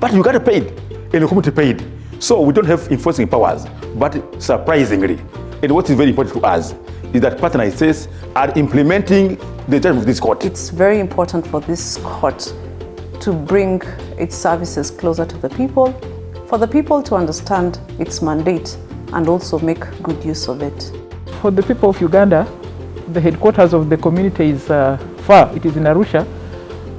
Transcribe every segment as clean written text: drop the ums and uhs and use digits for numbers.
But Uganda paid, and the community paid. So we don't have enforcing powers. But surprisingly, and what is very important to us, is that partner states are implementing the judgment of this court. It's very important for this court to bring its services closer to the people, for the people to understand its mandate and also make good use of it. For the people of Uganda, the headquarters of the community is far. It is in Arusha,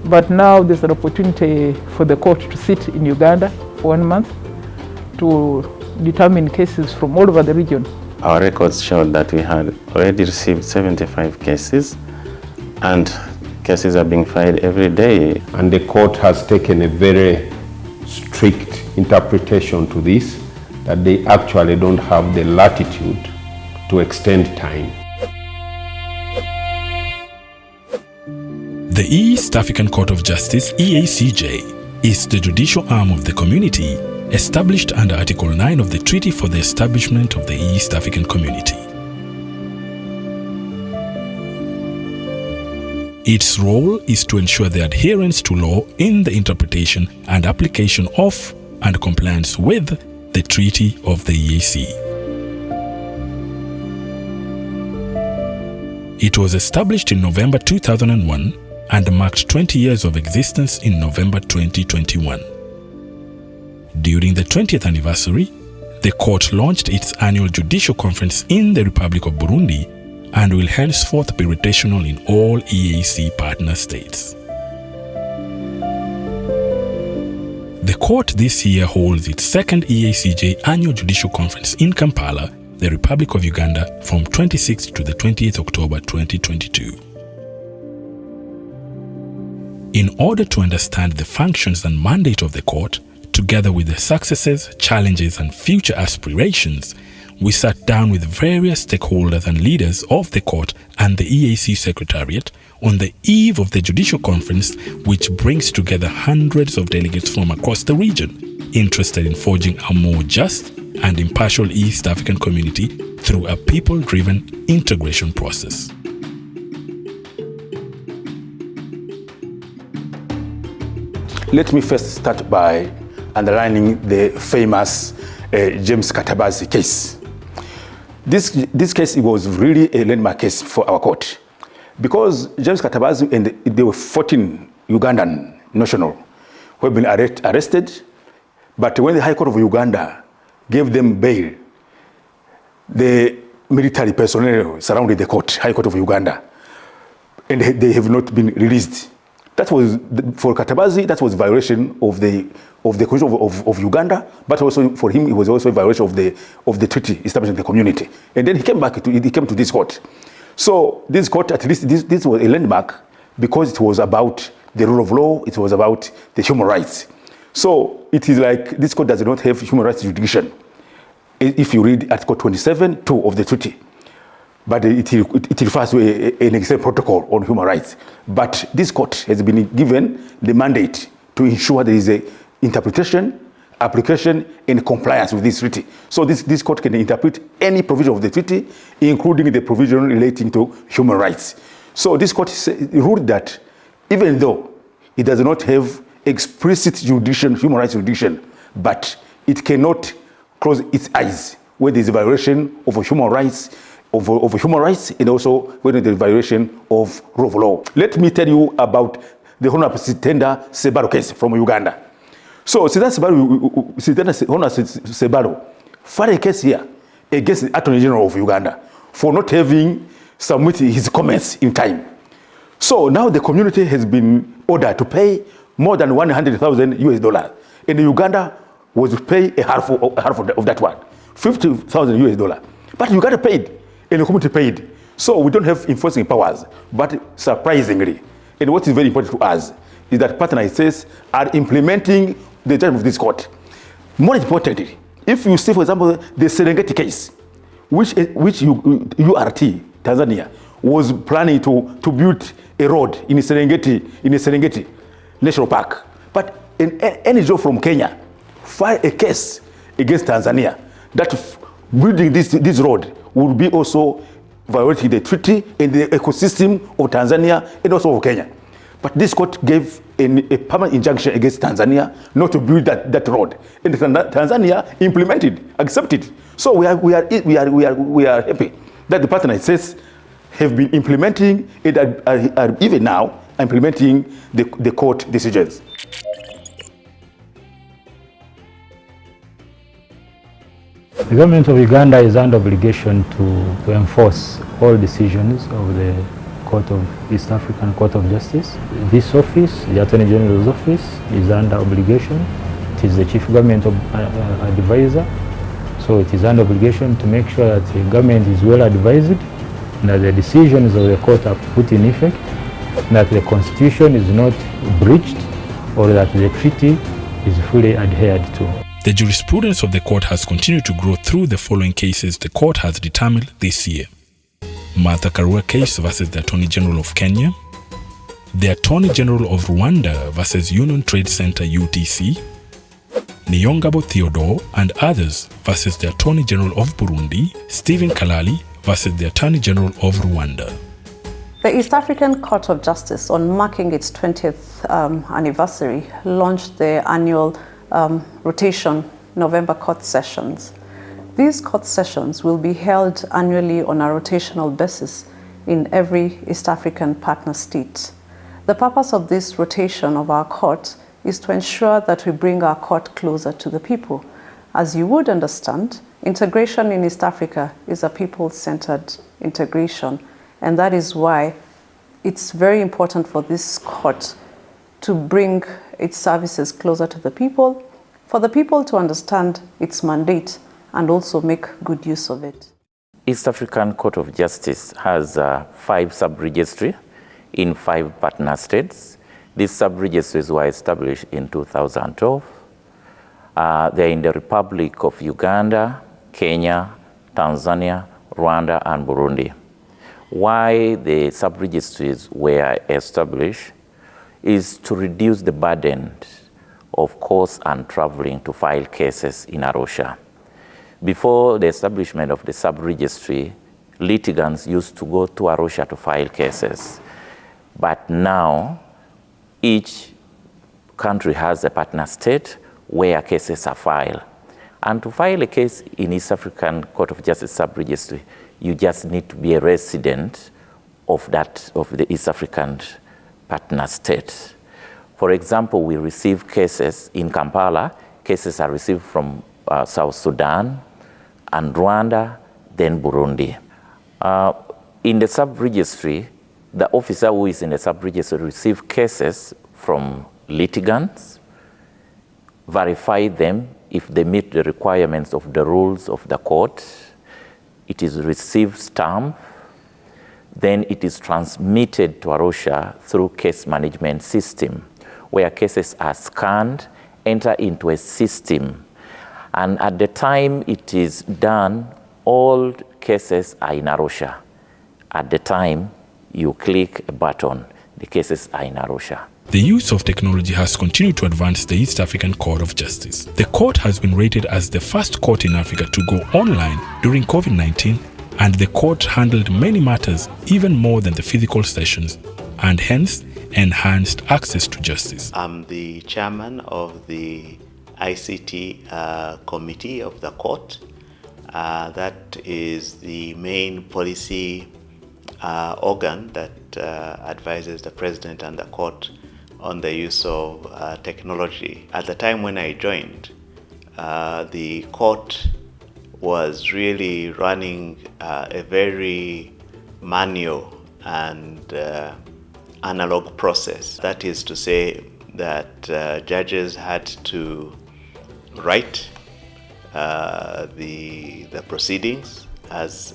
but now there's an opportunity for the court to sit in Uganda for 1 month to determine cases from all over the region. Our records showed that we had already received 75 cases, and cases are being filed every day. And the court has taken a very strict interpretation to this, that they actually don't have the latitude to extend time. The East African Court of Justice, EACJ, is the judicial arm of the community established under Article 9 of the Treaty for the Establishment of the East African Community. Its role is to ensure the adherence to law in the interpretation and application of and compliance with the Treaty of the EAC. It was established in November 2001 and marked 20 years of existence in November 2021. During the 20th anniversary, the court launched its Annual Judicial Conference in the Republic of Burundi and will henceforth be rotational in all EAC partner states. The court this year holds its second EACJ Annual Judicial Conference in Kampala, the Republic of Uganda, from 26th to the 20th October 2022. In order to understand the functions and mandate of the court, together with the successes, challenges, and future aspirations, we sat down with various stakeholders and leaders of the court and the EAC Secretariat on the eve of the Judicial Conference, which brings together hundreds of delegates from across the region, interested in forging a more just and impartial East African community through a people-driven integration process. Let me first start by underlining the famous James Katabazi case. This case was really a landmark case for our court, because James Katabazi and there were 14 Ugandan nationals who have been arrested, but when the High Court of Uganda gave them bail, the military personnel surrounded the court, High Court of Uganda, and they have not been released. That was, for Katabazi, that was a violation of the Constitution of Uganda, but also for him, it was also a violation of the treaty establishing the community. And then he came to this court. So this court, at least this was a landmark because it was about the rule of law, it was about the human rights. So it is like this court does not have human rights jurisdiction. If you read Article 27(2) of the treaty, but it refers to an external protocol on human rights. But this court has been given the mandate to ensure there is a interpretation, application, and compliance with this treaty. So this court can interpret any provision of the treaty, including the provision relating to human rights. So this court ruled that even though it does not have explicit human rights jurisdiction, but it cannot close its eyes when there is a violation of human rights, and also when there is a violation of rule of law. Let me tell you about the Honorable Sitenda Sebalo case from Uganda. So Sitenda Sebalo filed a case here against the Attorney General of Uganda for not having submitted his comments in time. So now the community has been ordered to pay more than $100,000, and Uganda was to pay a half of that one, $50,000. But Uganda paid, and the community paid. So we don't have enforcing powers. But surprisingly, and what is very important to us, is that partner states are implementing the judgment of this court. More importantly, if you see, for example, the Serengeti case, which URT, Tanzania, was planning to build a road in Serengeti National Park. But an NGO from Kenya filed a case against Tanzania that building this road would be also violating the treaty and the ecosystem of Tanzania and also of Kenya. But this court gave a permanent injunction against Tanzania not to build that road. And Tanzania implemented, accepted. So we are happy that the partner states have been implementing it, are even now implementing the court decisions. The government of Uganda is under obligation to enforce all decisions of the East African Court of Justice. This office, the Attorney General's office, is under obligation. It is the Chief Government Advisor, so it is under obligation to make sure that the government is well advised, and that the decisions of the court are put in effect, that the Constitution is not breached, or that the treaty is fully adhered to. The jurisprudence of the court has continued to grow through the following cases the court has determined this year. Martha Karua case versus the Attorney General of Kenya, the Attorney General of Rwanda versus Union Trade Center UTC, Niyongabo Theodore and others versus the Attorney General of Burundi, Stephen Kalali versus the Attorney General of Rwanda. The East African Court of Justice, on marking its 20th anniversary, launched the annual rotation November court sessions. These court sessions will be held annually on a rotational basis in every East African partner state. The purpose of this rotation of our court is to ensure that we bring our court closer to the people. As you would understand, integration in East Africa is a people-centered integration, and that is why it's very important for this court to bring its services closer to the people, for the people to understand its mandate and also make good use of it. East African Court of Justice has 5 sub-registries in 5 partner states. These sub-registries were established in 2012. They're in the Republic of Uganda, Kenya, Tanzania, Rwanda, and Burundi. Why the sub-registries were established is to reduce the burden of costs and traveling to file cases in Arusha. Before the establishment of the sub-registry, litigants used to go to Arusha to file cases. But now, each country has a partner state where cases are filed. And to file a case in East African Court of Justice sub-registry, you just need to be a resident of the East African partner state. For example, we receive cases in Kampala. Cases are received from South Sudan and Rwanda, then Burundi. In the sub-registry, the officer who is in the sub-registry receives cases from litigants, verify them if they meet the requirements of the rules of the court. It is received stamped, then it is transmitted to Arusha through case management system, where cases are scanned, enter into a system. And at the time it is done, all cases are in Arusha. At the time you click a button, the cases are in Arusha. The use of technology has continued to advance the East African Court of Justice. The court has been rated as the first court in Africa to go online during COVID-19, and the court handled many matters even more than the physical sessions, and hence enhanced access to justice. I'm the chairman of the ICT committee of the court. That is the main policy organ that advises the president and the court on the use of technology. At the time when I joined, the court was really running a very manual and analog process. That is to say that judges had to write the proceedings as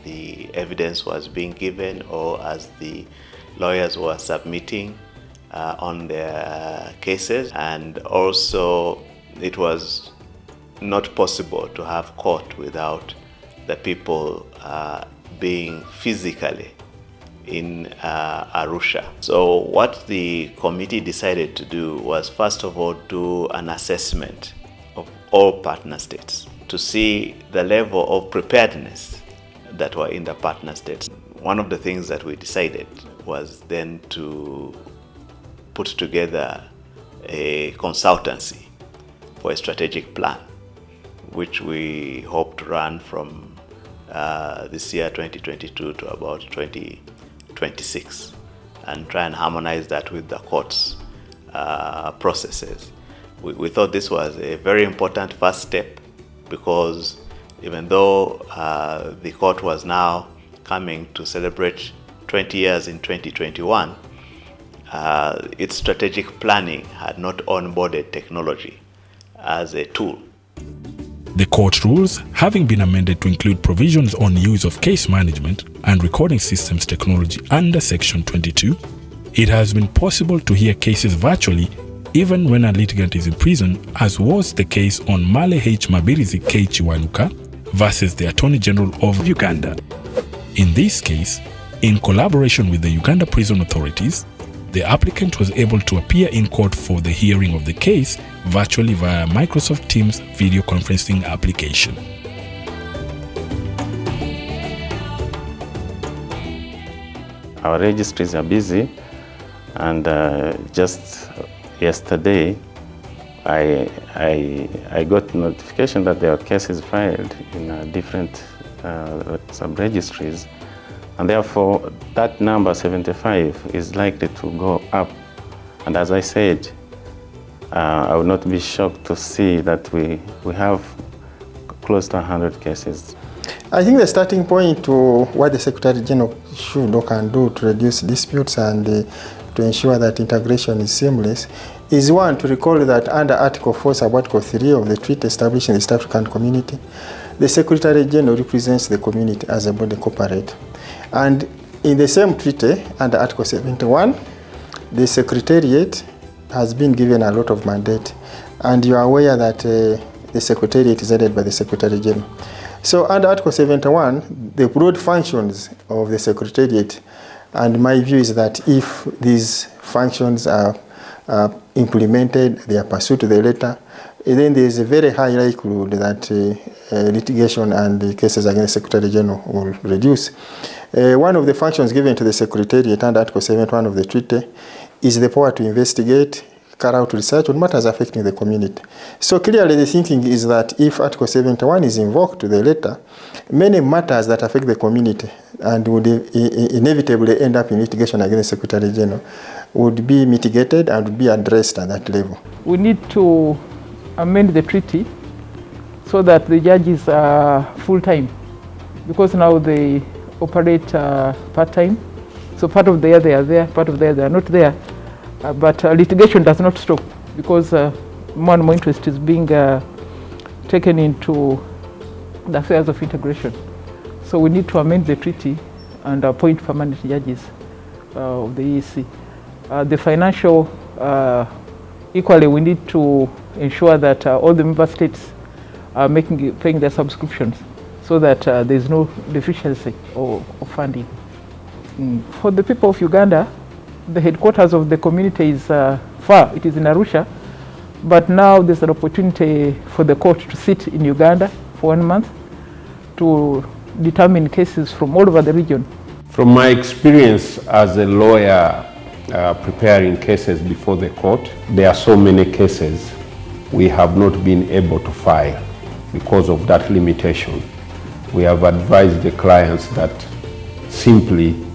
the evidence was being given or as the lawyers were submitting on their cases, and also it was not possible to have court without the people being physically in Arusha. So what the committee decided to do was, first of all, do an assessment of all partner states to see the level of preparedness that were in the partner states. One of the things that we decided was then to put together a consultancy for a strategic plan, which we hope to run from this year 2022 to about 2026, and try and harmonize that with the court's processes. We thought this was a very important first step, because even though the court was now coming to celebrate 20 years in 2021, its strategic planning had not onboarded technology as a tool. The court rules having been amended to include provisions on use of case management and recording systems technology under Section 22, it has been possible to hear cases virtually even when a litigant is in prison, as was the case on Male H. Mabirizi K. Chiwanuka versus the Attorney General of Uganda. In this case, in collaboration with the Uganda prison authorities, the applicant was able to appear in court for the hearing of the case virtually via Microsoft Teams video conferencing application. Our registries are busy, and just yesterday I got notification that there are cases filed in different sub-registries, and therefore that number 75 is likely to go up. And as I said, I would not be shocked to see that we have close to 100 cases. I think the starting point to what the Secretary General should or can do to reduce disputes and to ensure that integration is seamless is, one, to recall that under Article 4, Sub-Article 3 of the treaty establishing the East African Community, the Secretary General represents the community as a body corporate. And in the same treaty, under Article 71, the Secretariat has been given a lot of mandate, and you are aware that the Secretariat is headed by the Secretary General. So under Article 71, the broad functions of the Secretariat, and my view is that if these functions are implemented, they are pursued to the letter, then there is a very high likelihood that litigation and the cases against the Secretary General will reduce. One of the functions given to the Secretariat under Article 71 of the treaty is the power to investigate, carry out research on matters affecting the community. So clearly the thinking is that if Article 71 is invoked to the letter, many matters that affect the community and would inevitably end up in litigation against the Secretary General would be mitigated and would be addressed at that level. We need to amend the treaty so that the judges are full-time, because now they operate part-time. So part of the year they are there, part of the year they are not there. But litigation does not stop, because more and more interest is being taken into the affairs of integration. So we need to amend the treaty and appoint permanent judges of the EAC. The financial, equally we need to ensure that all the member states are paying their subscriptions, so that there is no deficiency of funding. For the people of Uganda, the headquarters of the community is far. It is in Arusha, but now there's an opportunity for the court to sit in Uganda for 1 month to determine cases from all over the region. From my experience as a lawyer preparing cases before the court, there are so many cases we have not been able to file because of that limitation. We have advised the clients that simply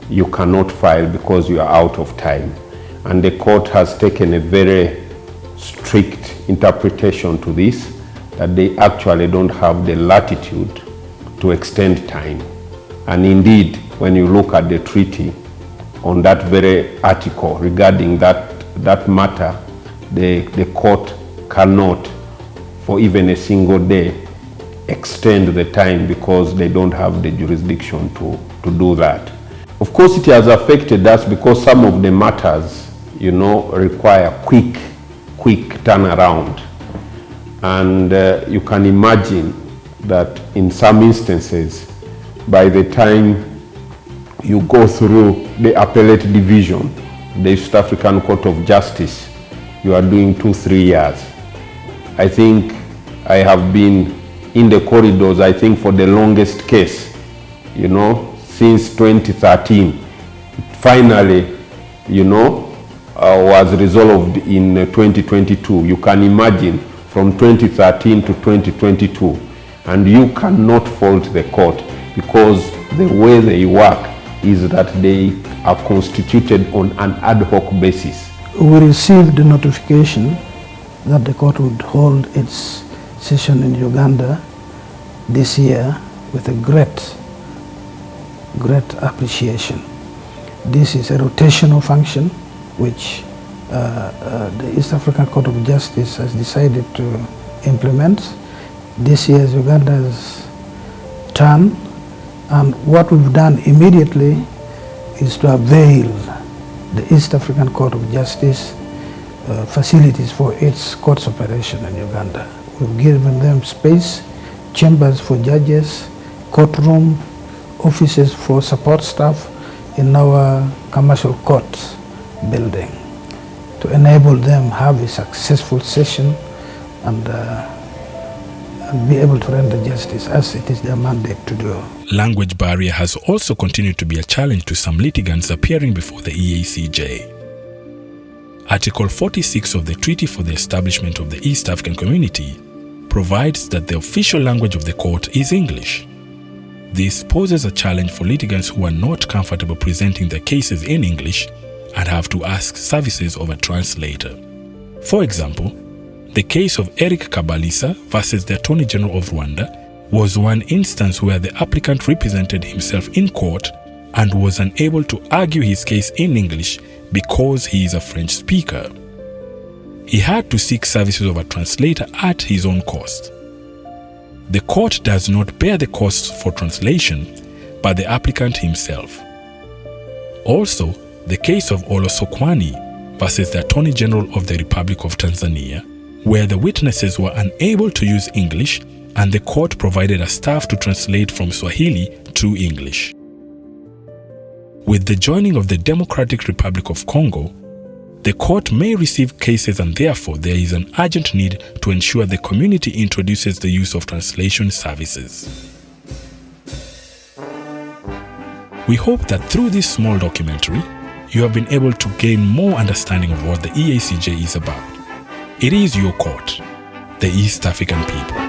you cannot file because you are out of time. And the court has taken a very strict interpretation to this, that they actually don't have the latitude to extend time. And indeed, when you look at the treaty, on that very article regarding that matter, the court cannot, for even a single day, extend the time because they don't have the jurisdiction to do that. Of course, it has affected us because some of the matters, require quick turnaround. And you can imagine that in some instances, by the time you go through the appellate division, the East African Court of Justice, you are doing 2-3 years. I think I have been in the corridors, I think, for the longest case, since 2013. Finally, was resolved in 2022. You can imagine from 2013 to 2022, and you cannot fault the court because the way they work is that they are constituted on an ad hoc basis. We received the notification that the court would hold its session in Uganda this year with a great appreciation. This is a rotational function which the East African Court of Justice has decided to implement. This year is Uganda's turn, and what we've done immediately is to avail the East African Court of Justice facilities for its court's operation in Uganda. We've given them space, chambers for judges, courtroom, offices for support staff in our commercial court building to enable them have a successful session and be able to render justice as it is their mandate to do. Language barrier has also continued to be a challenge to some litigants appearing before the EACJ. Article 46 of the Treaty for the Establishment of the East African Community provides that the official language of the court is English. This poses a challenge for litigants who are not comfortable presenting their cases in English and have to ask services of a translator. For example, the case of Eric Kabalisa versus the Attorney General of Rwanda was one instance where the applicant represented himself in court and was unable to argue his case in English because he is a French speaker. He had to seek services of a translator at his own cost. The court does not bear the costs for translation, but the applicant himself. Also, the case of Olo Sokwani versus the Attorney General of the Republic of Tanzania, where the witnesses were unable to use English and the court provided a staff to translate from Swahili to English. With the joining of the Democratic Republic of Congo, the court may receive cases, and therefore there is an urgent need to ensure the community introduces the use of translation services. We hope that through this small documentary, you have been able to gain more understanding of what the EACJ is about. It is your court, the East African people.